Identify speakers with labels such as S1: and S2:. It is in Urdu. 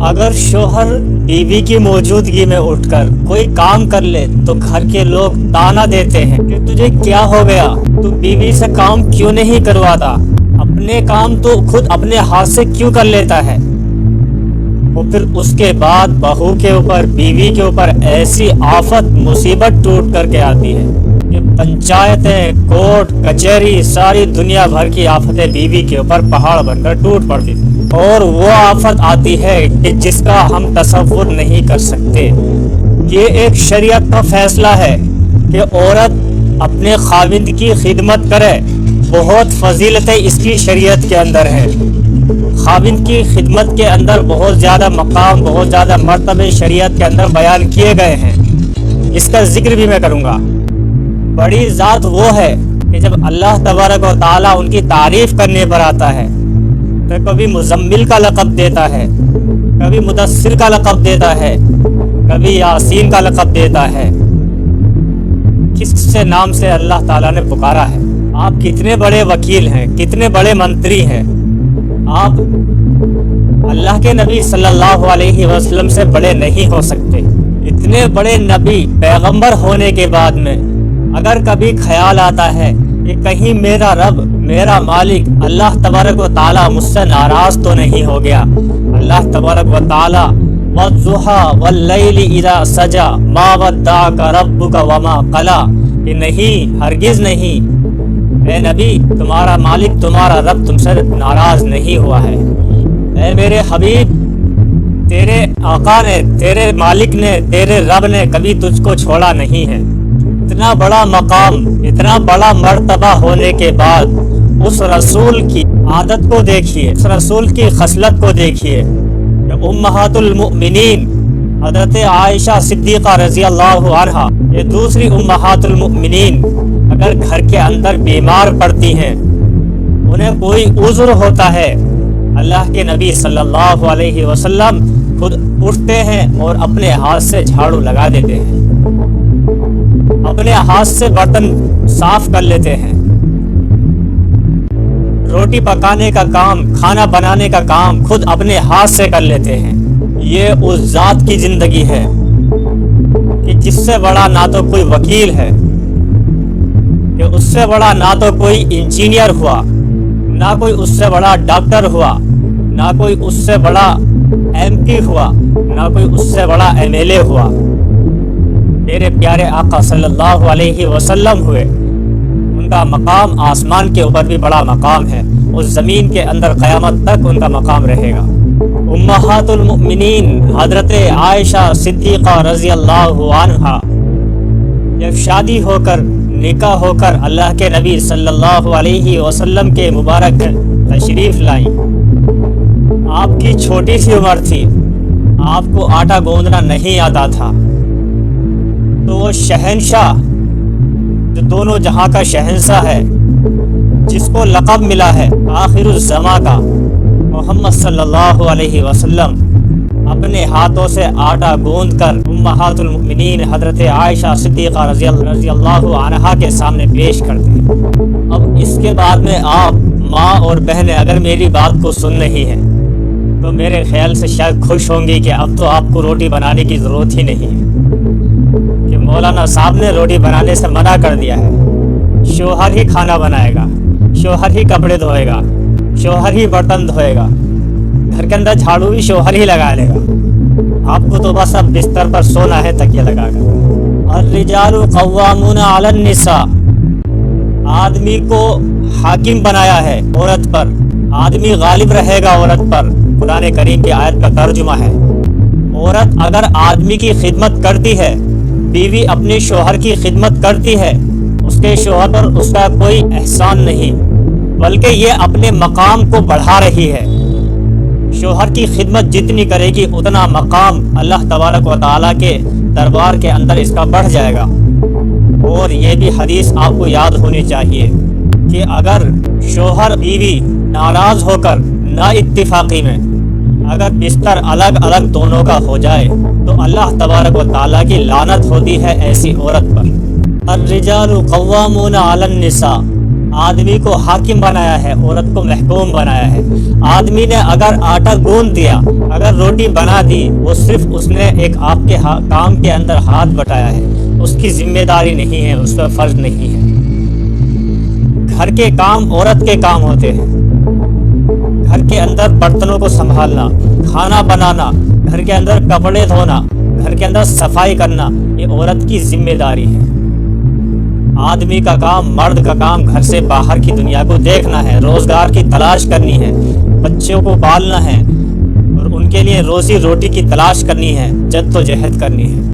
S1: اگر شوہر بیوی کی موجودگی میں اٹھ کر کوئی کام کر لے تو گھر کے لوگ تانا دیتے ہیں کہ تجھے کیا ہو گیا، تو بیوی سے کام کیوں نہیں کرواتا، اپنے کام تو خود اپنے ہاتھ سے کیوں کر لیتا ہے۔ اور پھر اس کے بعد بہو کے اوپر، بیوی کے اوپر ایسی آفت مصیبت ٹوٹ کر کے آتی ہے کہ پنچایتیں، کورٹ کچہری، ساری دنیا بھر کی آفتیں بیوی کے اوپر پہاڑ بن کر ٹوٹ پڑتی، اور وہ آفت آتی ہے کہ جس کا ہم تصور نہیں کر سکتے۔ یہ ایک شریعت کا فیصلہ ہے کہ عورت اپنے خاوند کی خدمت کرے، بہت فضیلتیں اس کی شریعت کے اندر ہے۔ خاوند کی خدمت کے اندر بہت زیادہ مقام، بہت زیادہ مرتبے شریعت کے اندر بیان کیے گئے ہیں، اس کا ذکر بھی میں کروں گا۔ بڑی ذات وہ ہے کہ جب اللہ تبارک و تعالیٰ ان کی تعریف کرنے پر آتا ہے تو کبھی مزمل کا لقب دیتا ہے، کبھی مدثر کا لقب دیتا ہے، کبھی یاسین کا لقب دیتا ہے۔ کس سے نام سے اللہ تعالیٰ نے پکارا ہے؟ آپ کتنے بڑے وکیل ہیں، کتنے بڑے منتری ہیں، آپ اللہ کے نبی صلی اللہ علیہ وسلم سے بڑے نہیں ہو سکتے۔ اتنے بڑے نبی پیغمبر ہونے کے بعد میں اگر کبھی خیال آتا ہے کہ کہیں میرا رب، میرا مالک اللہ تبارک و تعالیٰ مجھ سے ناراض تو نہیں ہو گیا، اللہ تبارک و تعالیٰ وَالضُّحَىٰ وَاللَّيْلِ إِذَا سَجَىٰ مَا وَدَّعَكَ رَبُّكَ وَمَا قَلَىٰ، کہ نہیں، ہرگز نہیں، اے نبی تمہارا مالک، تمہارا رب تم سے ناراض نہیں ہوا ہے۔ اے میرے حبیب، تیرے آقا نے، تیرے مالک نے، تیرے رب نے کبھی تجھ کو چھوڑا نہیں ہے۔ اتنا بڑا مقام، اتنا بڑا مرتبہ ہونے کے بعد اس رسول کی عادت کو دیکھیے، اس رسول کی خصلت کو دیکھیے کہ امہات المؤمنین حضرت عائشہ صدیقہ رضی اللہ عنہا، یہ دوسری امہات المؤمنین، اگر گھر کے اندر بیمار پڑتی ہیں، انہیں کوئی عذر ہوتا ہے، اللہ کے نبی صلی اللہ علیہ وسلم خود اٹھتے ہیں اور اپنے ہاتھ سے جھاڑو لگا دیتے ہیں، اپنے ہاتھ سے برتن صاف کر لیتے ہیں، روٹی پکانے کا کام، کھانا بنانے کا کام خود اپنے ہاتھ سے کر لیتے ہیں۔ یہ اس ذات کی زندگی ہے کہ جس سے بڑا نہ تو کوئی وکیل ہے، کہ اس سے بڑا نہ تو کوئی انجینئر ہوا، نہ کوئی اس سے بڑا ڈاکٹر ہوا، نہ کوئی اس سے بڑا ایم پی ہوا، نہ کوئی اس سے بڑا ایم ایل اے ہوا۔ میرے پیارے آقا صلی اللہ علیہ وسلم ہوئے، ان کا مقام آسمان کے اوپر بھی بڑا مقام ہے، اس زمین کے اندر قیامت تک ان کا مقام رہے گا۔ امہات المؤمنین حضرت عائشہ صدیقہ رضی اللہ عنہا جب شادی ہو کر، نکاح ہو کر اللہ کے نبی صلی اللہ علیہ وسلم کے مبارک تشریف لائیں، آپ کی چھوٹی سی عمر تھی، آپ کو آٹا گوندنا نہیں آتا تھا، تو وہ شہنشاہ جو دونوں جہاں کا شہنشاہ ہے، جس کو لقب ملا ہے آخر الزماں کا، محمد صلی اللہ علیہ وسلم اپنے ہاتھوں سے آٹا گوندھ کر امہات المؤمنین حضرت عائشہ صدیقہ رضی اللہ عنہا کے سامنے پیش کرتے ہیں۔ اب اس کے بعد میں آپ ماں اور بہنیں اگر میری بات کو سن رہی ہیں تو میرے خیال سے شاید خوش ہوں گی کہ اب تو آپ کو روٹی بنانے کی ضرورت ہی نہیں ہے، کہ مولانا صاحب نے روٹی بنانے سے منع کر دیا ہے، شوہر ہی کھانا بنائے گا، شوہر ہی کپڑے دھوئے گا، شوہر ہی برتن دھوئے گا، گھر کے اندر جھاڑو بھی شوہر ہی لگا لے گا، آپ کو تو بس اب بستر پر سونا ہے تکیہ لگا کر۔ الرجال قوامون علی النساء، آدمی کو حاکم بنایا ہے عورت پر، آدمی غالب رہے گا عورت پر، قرآن کریم کی آیت کا ترجمہ ہے۔ عورت اگر آدمی کی خدمت کرتی ہے، بیوی اپنے شوہر کی خدمت کرتی ہے، اس کے شوہر پر اس کا کوئی احسان نہیں، بلکہ یہ اپنے مقام کو بڑھا رہی ہے۔ شوہر کی خدمت جتنی کرے گی اتنا مقام اللہ تبارک و تعالیٰ کے دربار کے اندر اس کا بڑھ جائے گا۔ اور یہ بھی حدیث آپ کو یاد ہونی چاہیے کہ اگر شوہر بیوی ناراض ہو کر نا اتفاقی میں اگر بستر الگ الگ دونوں کا ہو جائے تو اللہ تبارک و تعالیٰ کی لعنت ہوتی ہے ایسی عورت پر۔ الرجال قوامون علی النساء، آدمی کو حاکم بنایا ہے، عورت کو محکوم بنایا ہے۔ آدمی نے اگر آٹا گوندھ دیا، اگر روٹی بنا دی، وہ صرف اس نے ایک آپ کے کام کے اندر ہاتھ بٹایا ہے، اس کی ذمہ داری نہیں ہے، اس پر فرض نہیں ہے۔ گھر کے کام عورت کے کام ہوتے ہیں۔ گھر کے اندر برتنوں کو سنبھالنا، کھانا بنانا، گھر کے اندر کپڑے دھونا، گھر کے اندر صفائی کرنا، یہ عورت کی ذمہ داری ہے۔ آدمی کا کام، مرد کا کام گھر سے باہر کی دنیا کو دیکھنا ہے، روزگار کی تلاش کرنی ہے، بچوں کو پالنا ہے اور ان کے لیے روزی روٹی کی تلاش کرنی ہے، جد و جہد کرنی ہے۔